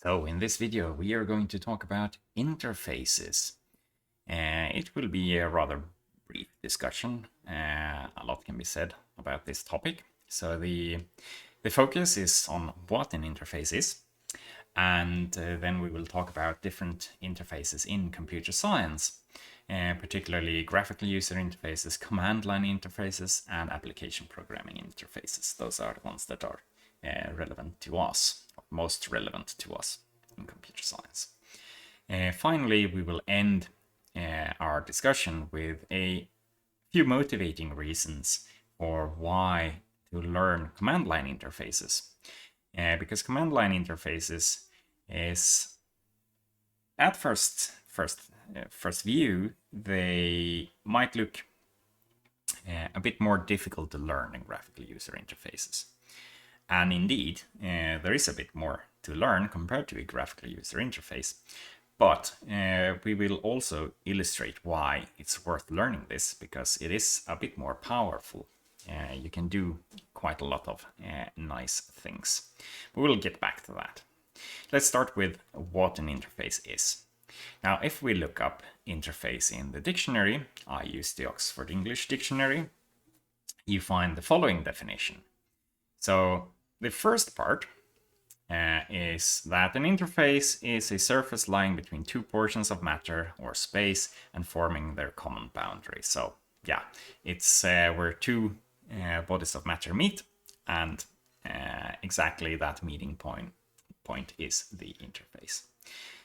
So in this video, we are going to talk about interfaces. It will be a rather brief discussion. A lot can be said about this topic. So the focus is on what an interface is, and then we will talk about different interfaces in computer science, particularly graphical user interfaces, command line interfaces, and application programming interfaces. Those are the ones that are relevant to us, most relevant to us in computer science. Finally, we will end our discussion with a few motivating reasons for why to learn command line interfaces. Because command line interfaces is, at first view, they might look a bit more difficult to learn than graphical user interfaces. And indeed, there is a bit more to learn compared to a graphical user interface. But we will also illustrate why it's worth learning this, because it is a bit more powerful. You can do quite a lot of nice things. We will get back to that. Let's start with what an interface is. Now, if we look up interface in the dictionary, I use the Oxford English Dictionary, you find the following definition. So the first part is that an interface is a surface lying between two portions of matter or space and forming their common boundary. So yeah, it's where two bodies of matter meet, and exactly that meeting point is the interface.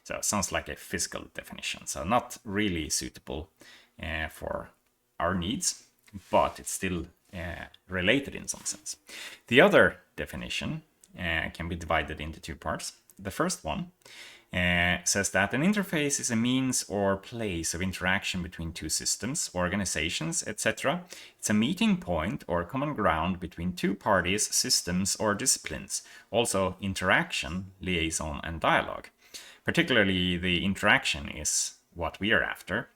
So it sounds like a physical definition, so not really suitable for our needs, but it's still related in some sense. The other definition can be divided into two parts. The first one says that an interface is a means or place of interaction between two systems, organizations, etc. It's a meeting point or common ground between two parties, systems, or disciplines. Also, interaction, liaison, and dialogue. Particularly, the interaction is what we are after.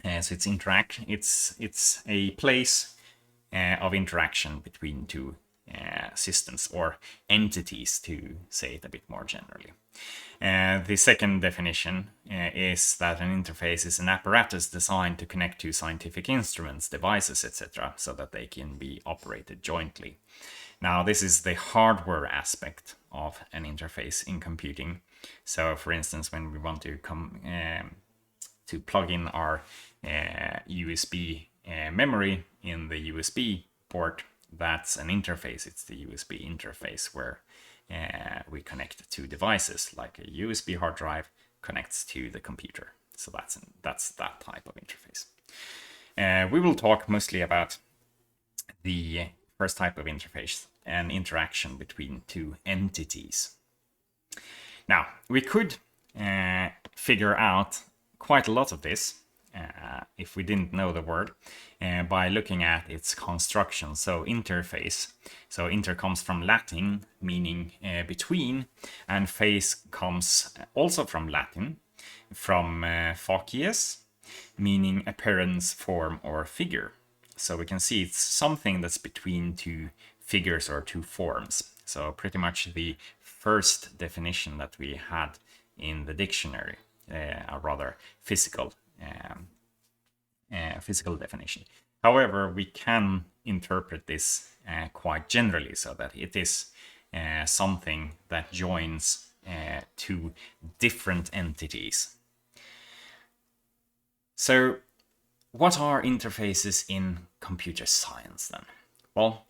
So it's interaction. It's a place of interaction between two systems or entities, to say it a bit more generally. The second definition is that an interface is an apparatus designed to connect to scientific instruments, devices, etc., so that they can be operated jointly. Now, this is the hardware aspect of an interface in computing. So, for instance, when we want to plug in our USB memory in the USB port, that's an interface. It's the USB interface where we connect two devices, like a USB hard drive connects to the computer. So that's that type of interface. We will talk mostly about the first type of interface, an interaction between two entities. Now, we could figure out quite a lot of this if we didn't know the word, by looking at its construction. So interface. So inter comes from Latin, meaning between, and face comes also from Latin, from facies, meaning appearance, form, or figure. So we can see it's something that's between two figures or two forms. So pretty much the first definition that we had in the dictionary, a rather physical definition. However, we can interpret this quite generally, so that it is something that joins two different entities. So, what are interfaces in computer science then? Well,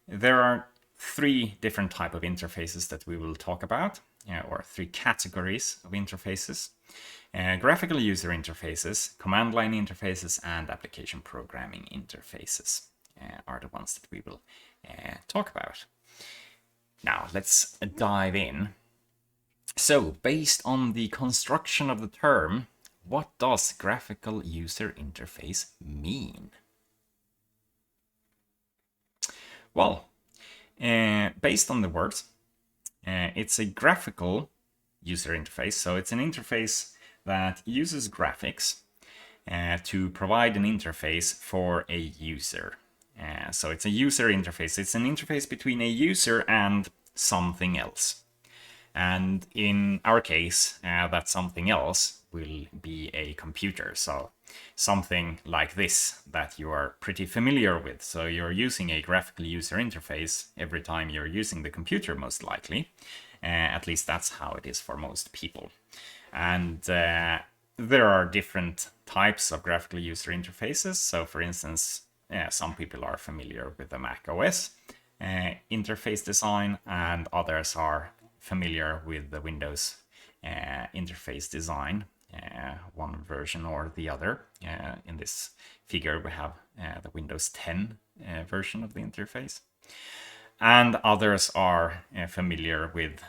there are three different types of interfaces that we will talk about, or three categories of interfaces. Graphical user interfaces, command line interfaces, and application programming interfaces are the ones that we will talk about. Now, let's dive in. So, based on the construction of the term, what does graphical user interface mean? Well, based on the words, it's a graphical user interface. So it's an interface that uses graphics to provide an interface for a user. So it's a user interface. It's an interface between a user and something else. And in our case, that something else will be a computer. So something like this that you are pretty familiar with. So you're using a graphical user interface every time you're using the computer, most likely. At least that's how it is for most people. And there are different types of graphical user interfaces. So for instance, some people are familiar with the Mac OS interface design, and others are familiar with the Windows interface design, one version or the other. In this figure, we have the Windows 10 version of the interface. And others are familiar with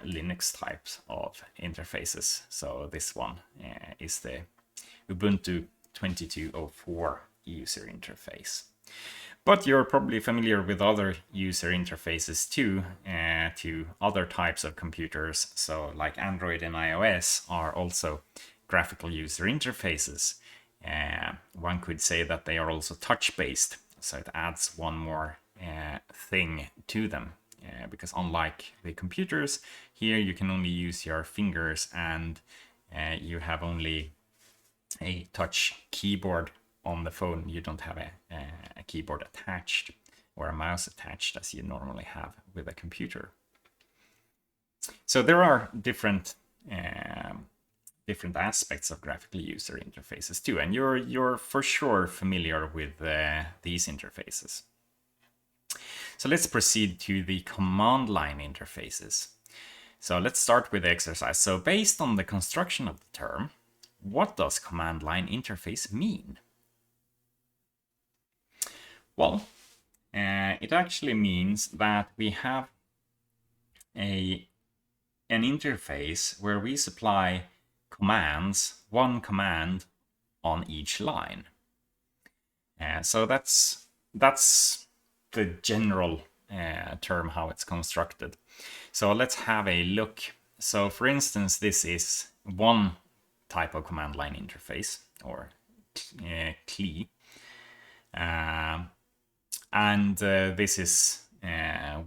Linux types of interfaces. So this one is the Ubuntu 2204 user interface. But you're probably familiar with other user interfaces too, to other types of computers. So like Android and iOS are also graphical user interfaces. One could say that they are also touch-based. So it adds one more thing to them. Because unlike the computers, here you can only use your fingers, and you have only a touch keyboard on the phone. You don't have a keyboard attached or a mouse attached as you normally have with a computer. So there are different aspects of graphical user interfaces too, and you're for sure familiar with these interfaces. So let's proceed to the command line interfaces. So let's start with the exercise. So based on the construction of the term, what does command line interface mean? Well, it actually means that we have an interface where we supply commands, one command on each line. So that's the general term how it's constructed. So let's have a look. So for instance, this is one type of command line interface, or CLI. And this is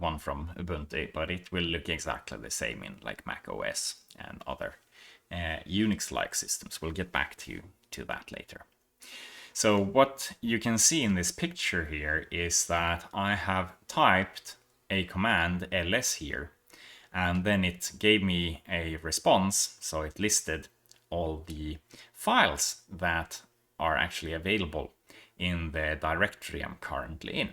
one from Ubuntu, but it will look exactly the same in like Mac OS and other Unix-like systems. We'll get back to that later. So what you can see in this picture here is that I have typed a command ls here, and then it gave me a response. So it listed all the files that are actually available in the directory I'm currently in.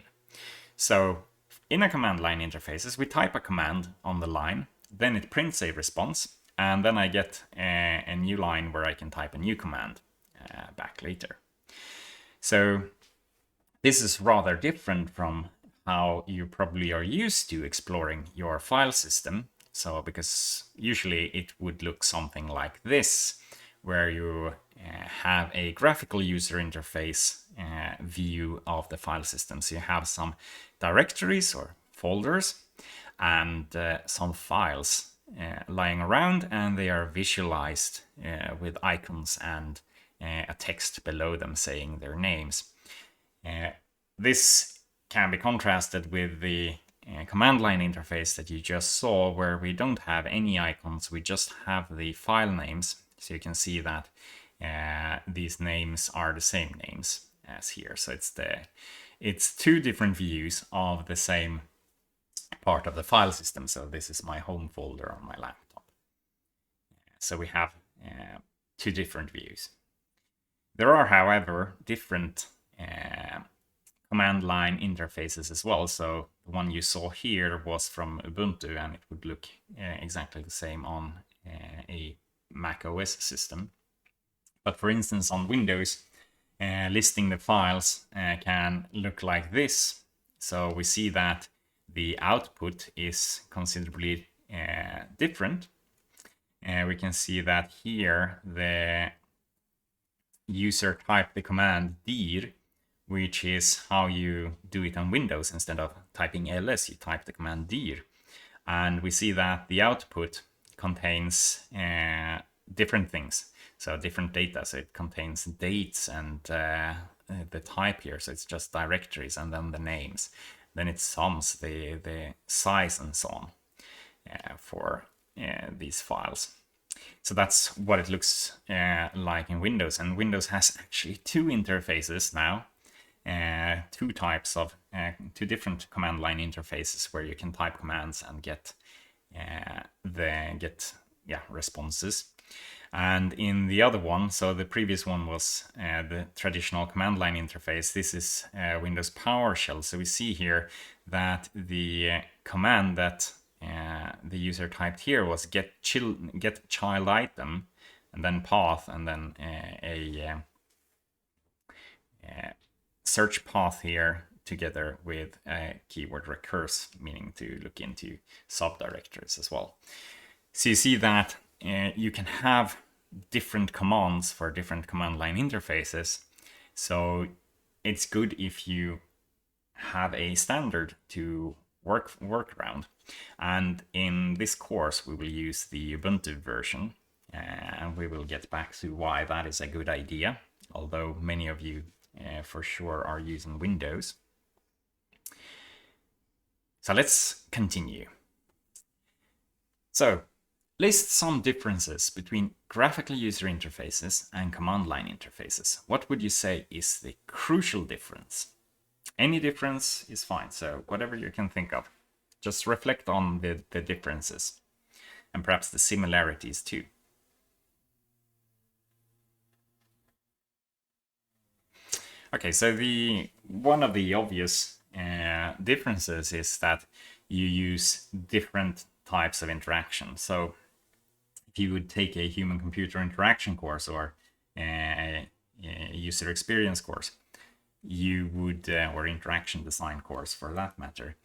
So in a command line interfaces, we type a command on the line, then it prints a response, and then I get a new line where I can type a new command back later. So this is rather different from how you probably are used to exploring your file system. So because usually it would look something like this, where you have a graphical user interface view of the file system. So you have some directories or folders and some files lying around, and they are visualized with icons and a text below them saying their names. This can be contrasted with the command line interface that you just saw, where we don't have any icons, we just have the file names. So you can see that these names are the same names as here. So it's two different views of the same part of the file system. So this is my home folder on my laptop. So we have two different views. There are, however, different command line interfaces as well. So the one you saw here was from Ubuntu, and it would look exactly the same on a Mac OS system. But for instance, on Windows, listing the files can look like this. So we see that the output is considerably different. We can see that here the user typed the command dir, which is how you do it on Windows. Instead of typing ls, you type the command dir. And we see that the output contains different things. So different data. So it contains dates and the type here. So it's just directories and then the names. Then it sums the size and so on for these files. So that's what it looks like in Windows. And Windows has actually two interfaces now, two different command line interfaces where you can type commands and get responses. And in the other one, so the previous one was the traditional command line interface. This is Windows PowerShell. So we see here that the command that the user typed here was get child item, and then path, and then a search path here together with a keyword recurse, meaning to look into subdirectories as well. So you see that you can have different commands for different command line interfaces. So it's good if you have a standard to work around. And in this course, we will use the Ubuntu version, and we will get back to why that is a good idea, although many of you for sure are using Windows. So let's continue. So list some differences between graphical user interfaces and command line interfaces. What would you say is the crucial difference? Any difference is fine, so whatever you can think of. Just reflect on the differences and perhaps the similarities too. Okay, so one of the obvious differences is that you use different types of interaction. So if you would take a human-computer interaction course or a user experience course, you would, or interaction design course for that matter,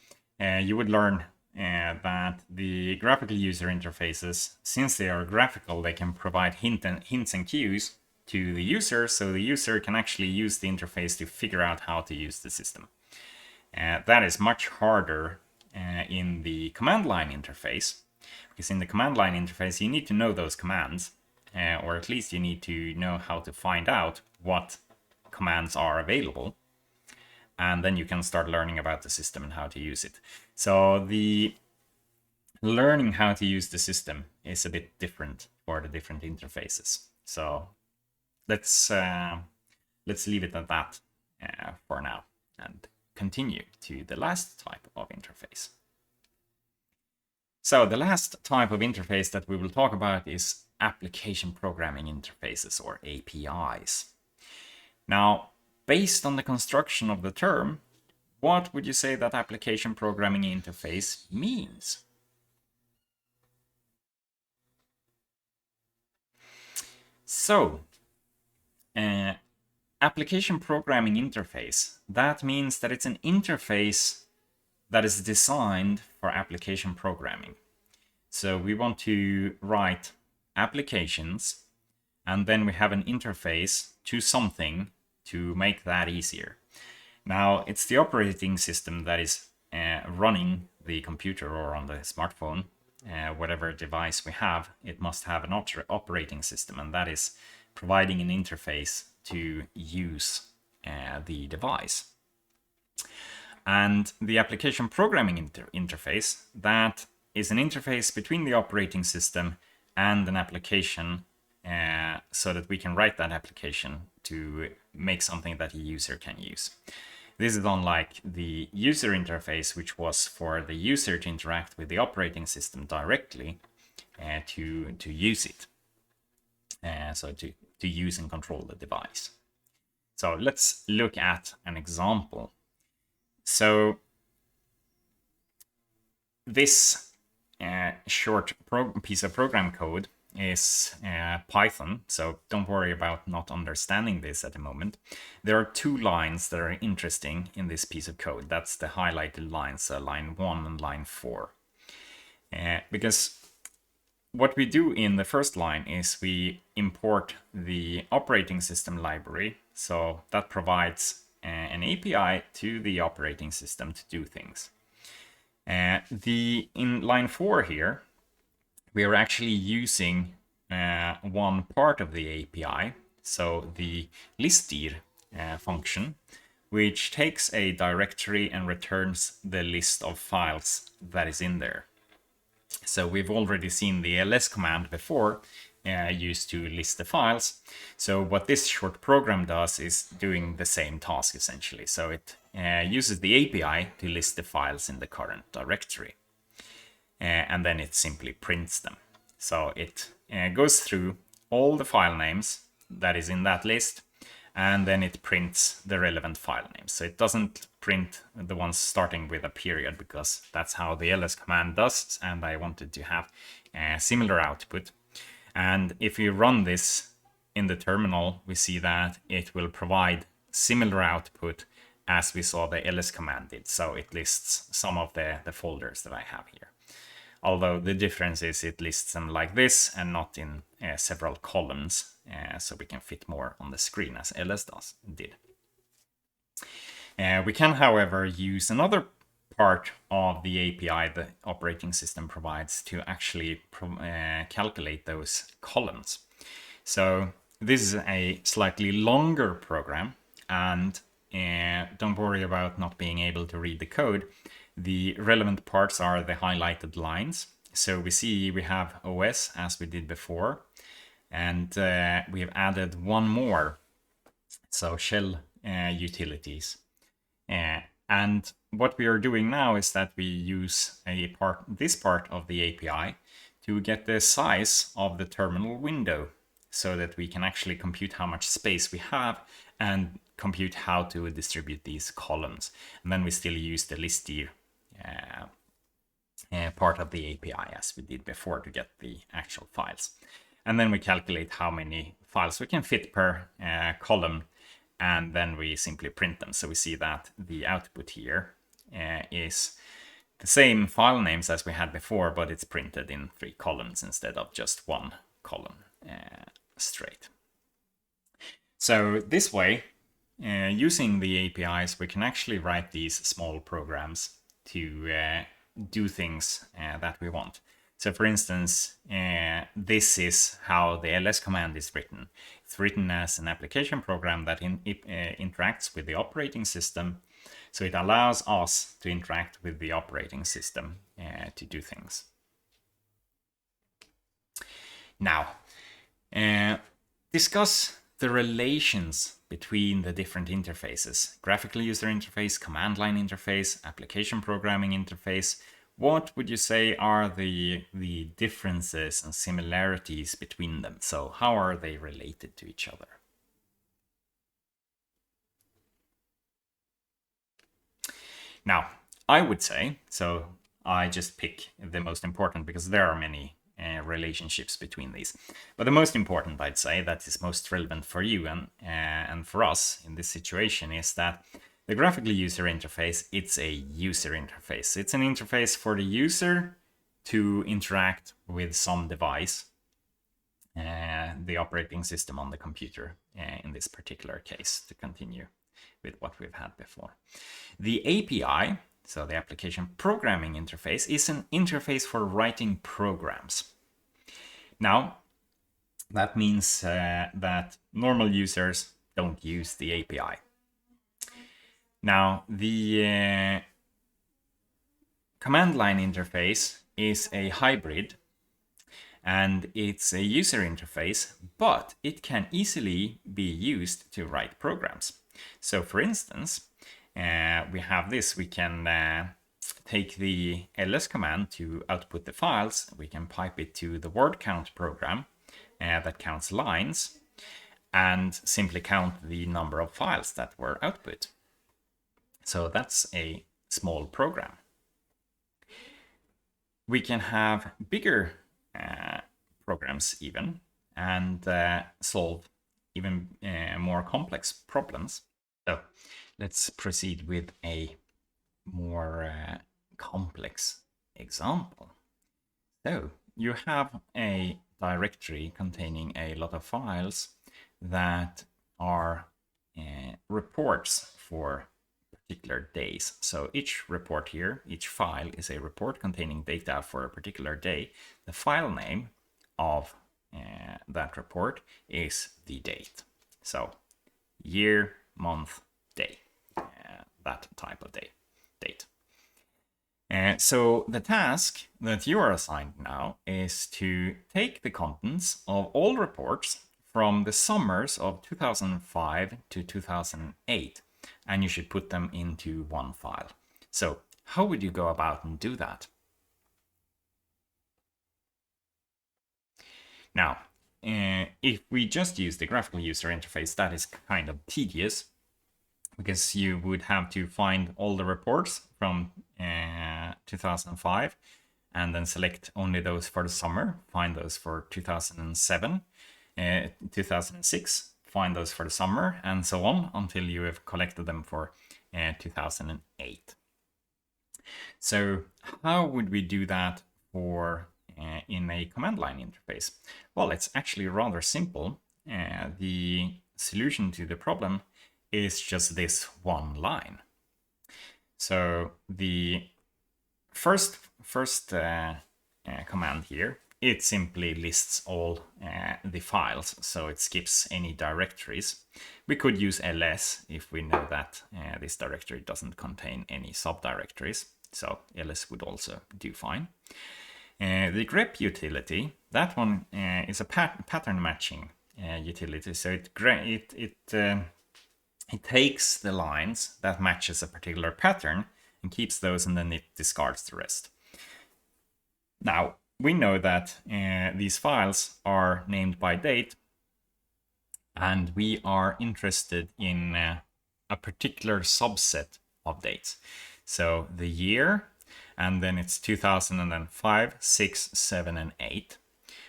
you would learn that the graphical user interfaces, since they are graphical, they can provide hints and cues to the user, so the user can actually use the interface to figure out how to use the system. That is much harder in the command line interface, because in the command line interface you need to know those commands, or at least you need to know how to find out what commands are available, and then you can start learning about the system and how to use it. So the learning how to use the system is a bit different for the different interfaces. So let's leave it at that for now and continue to the last type of interface. So the last type of interface that we will talk about is application programming interfaces, or APIs. Now, based on the construction of the term, what would you say that application programming interface means? So, application programming interface, that means that it's an interface that is designed for application programming. So we want to write applications, and then we have an interface to something to make that easier. Now, it's the operating system that is running the computer or on the smartphone, whatever device we have, it must have an operating system, and that is providing an interface to use the device. And the application programming interface, that is an interface between the operating system and an application, so that we can write that application to make something that a user can use. This is unlike the user interface, which was for the user to interact with the operating system directly to use it. So to use and control the device. So let's look at an example. So this short piece of program code is Python, so don't worry about not understanding this at the moment. There are two lines that are interesting in this piece of code. That's the highlighted lines, so line 1 and line 4. Because what we do in the first line is we import the operating system library, so that provides an API to the operating system to do things. In line 4 here, we are actually using one part of the API, so the listdir function, which takes a directory and returns the list of files that is in there. So we've already seen the ls command before, used to list the files. So what this short program does is doing the same task essentially. So it uses the API to list the files in the current directory. And then it simply prints them. So it goes through all the file names that is in that list, and then it prints the relevant file names. So it doesn't print the ones starting with a period, because that's how the ls command does, and I wanted to have a similar output. And if we run this in the terminal, we see that it will provide similar output as we saw the ls command did. So it lists some of the folders that I have here. Although the difference is it lists them like this and not in several columns, so we can fit more on the screen as ls did. We can, however, use another part of the API the operating system provides to actually calculate those columns. So this is a slightly longer program, and don't worry about not being able to read the code. The relevant parts are the highlighted lines. So we see we have OS as we did before, and we have added one more, so shell utilities. And what we are doing now is that we use this part of the API to get the size of the terminal window, so that we can actually compute how much space we have and compute how to distribute these columns. And then we still use the listier part of the API as we did before to get the actual files. And then we calculate how many files we can fit per column, and then we simply print them. So we see that the output here is the same file names as we had before, but it's printed in 3 columns instead of just 1 column straight. So this way, using the APIs, we can actually write these small programs to do things that we want. So for instance, this is how the ls command is written. It's written as an application program that interacts with the operating system. So it allows us to interact with the operating system to do things. Now, discuss the relations between the different interfaces: graphical user interface, command line interface, application programming interface. What would you say are the differences and similarities between them? So how are they related to each other? Now, I would say, so I just pick the most important because there are many relationships between these. But the most important, I'd say, that is most relevant for you and for us in this situation, is that the graphical user interface, it's a user interface. It's an interface for the user to interact with some device, the operating system on the computer, in this particular case, to continue with what we've had before. The API, so the application programming interface, is an interface for writing programs. Now, that means that normal users don't use the API. Now, the command line interface is a hybrid, and it's a user interface, but it can easily be used to write programs. So for instance, we have this. We can take the ls command to output the files. We can pipe it to the word count program that counts lines, and simply count the number of files that were output. So that's a small program. We can have bigger programs even, and solve even more complex problems. So let's proceed with a more complex example. So you have a directory containing a lot of files that are reports for particular days. So each report here, each file is a report containing data for a particular day. The file name of that report is the date. So year, month, day, that type of date. So the task that you are assigned now is to take the contents of all reports from the summers of 2005 to 2008, and you should put them into one file. So how would you go about and do that? Now, if we just use the graphical user interface, that is kind of tedious, because you would have to find all the reports from 2005 and then select only those for the summer, find those for 2007, 2006, find those for the summer, and so on until you have collected them for 2008. So how would we do that for in a command line interface? Well, it's actually rather simple. The solution to the problem is just this one line. So the first command here, it simply lists all the files, so it skips any directories. We could use ls if we know that this directory doesn't contain any subdirectories, so ls would also do fine. The grep utility, that one is a pattern matching utility, so it takes the lines that matches a particular pattern and keeps those, and then it discards the rest. Now, we know that these files are named by date, and we are interested in a particular subset of dates. So the year, and then it's 2005, 6, 7, and 8.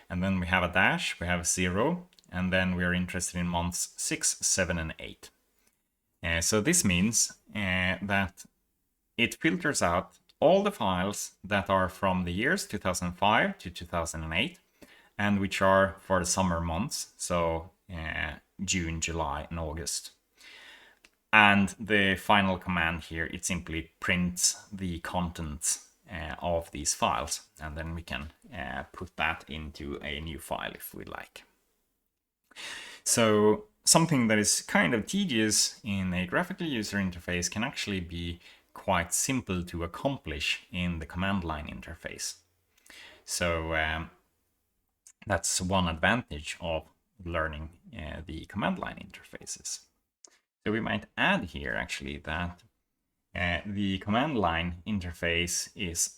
And then we have a dash, we have 0, and then we are interested in months 6, 7, and 8. So this means that it filters out all the files that are from the years 2005 to 2008, and which are for the summer months, so June, July, and August. And the final command here, it simply prints the contents of these files, and then we can put that into a new file if we like. So something that is kind of tedious in a graphical user interface can actually be quite simple to accomplish in the command line interface. So that's one advantage of learning the command line interfaces. So we might add here actually that the command line interface is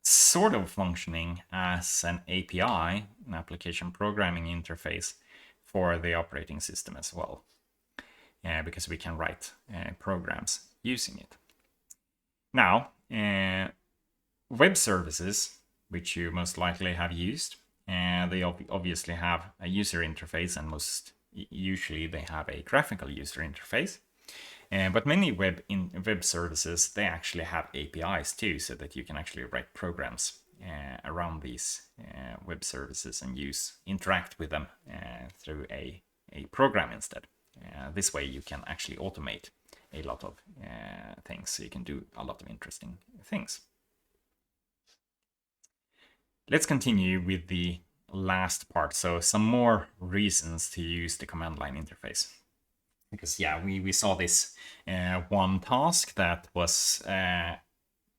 sort of functioning as an API, an application programming interface, for the operating system as well, because we can write programs using it. Now, web services, which you most likely have used, they obviously have a user interface, and usually they have a graphical user interface. But many web services, they actually have APIs too, so that you can actually write programs around these web services and interact with them through a program instead. This way you can actually automate a lot of things, so you can do a lot of interesting things. Let's continue with the last part, so some more reasons to use the command line interface. Because yeah, we saw this one task that was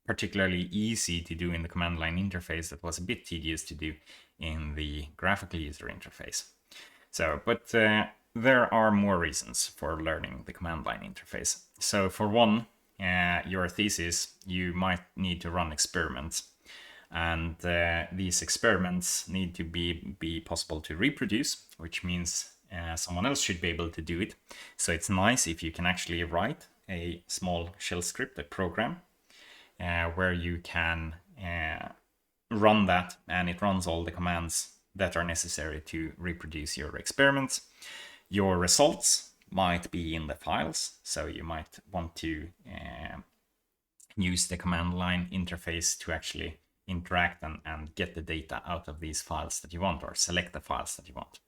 particularly easy to do in the command line interface, that was a bit tedious to do in the graphical user interface. So, but there are more reasons for learning the command line interface. So for one, your thesis, you might need to run experiments, and these experiments need to be possible to reproduce, which means someone else should be able to do it. So it's nice if you can actually write a small shell script, a program, where you can run that, and it runs all the commands that are necessary to reproduce your experiments. Your results might be in the files, so you might want to use the command line interface to actually interact and get the data out of these files that you want, or select the files that you want.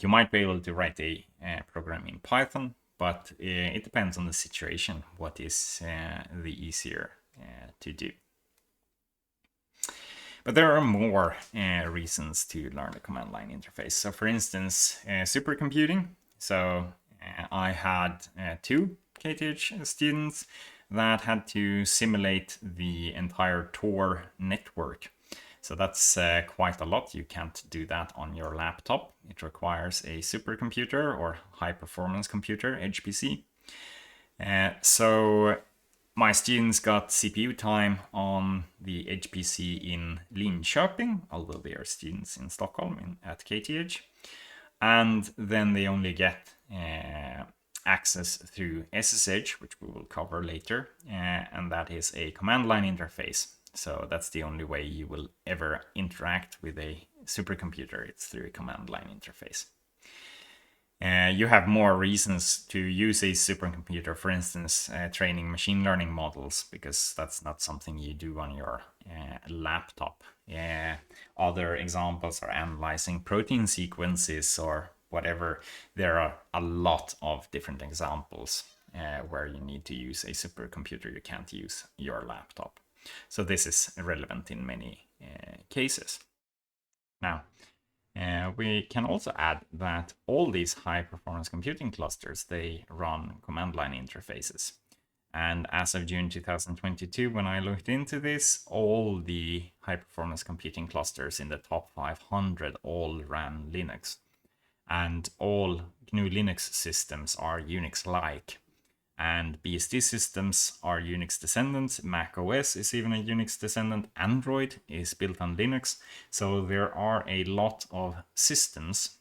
You might be able to write a program in Python, but it depends on the situation what is the easier to do. But there are more reasons to learn the command line interface. So for instance, supercomputing. So I had 2 KTH students that had to simulate the entire Tor network. So that's quite a lot. You can't do that on your laptop. It requires a supercomputer or high performance computer, HPC. So my students got CPU time on the HPC in Linköping, although they are students in Stockholm at KTH. And then they only get access through SSH, which we will cover later, and that is a command line interface. So that's the only way you will ever interact with a supercomputer. It's through a command line interface. You have more reasons to use a supercomputer, for instance, training machine learning models, because that's not something you do on your laptop. Other examples are analyzing protein sequences or whatever. There are a lot of different examples where you need to use a supercomputer. You can't use your laptop. So this is relevant in many cases. Now, we can also add that all these high performance computing clusters, they run command line interfaces. And as of June 2022, when I looked into this, all the high performance computing clusters in the top 500 all ran Linux. And all GNU Linux systems are Unix-like. And BSD systems are Unix descendants. Mac OS is even a Unix descendant. Android is built on Linux. So there are a lot of systems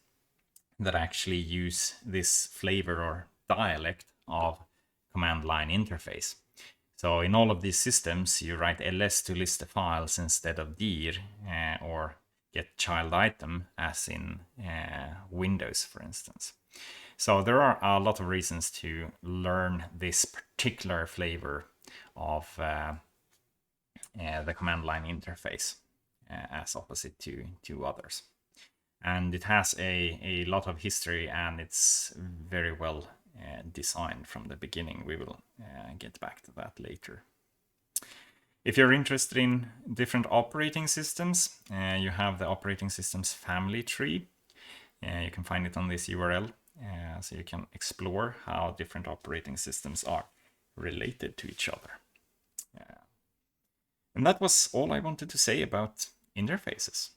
that actually use this flavor or dialect of command line interface. So in all of these systems, you write ls to list the files instead of dir or get child item, as in Windows, for instance. So there are a lot of reasons to learn this particular flavor of the command line interface as opposite to others. And it has a lot of history, and it's very well designed from the beginning. We will get back to that later. If you're interested in different operating systems, you have the operating systems family tree. You can find it on this URL. So you can explore how different operating systems are related to each other. And that was all I wanted to say about interfaces.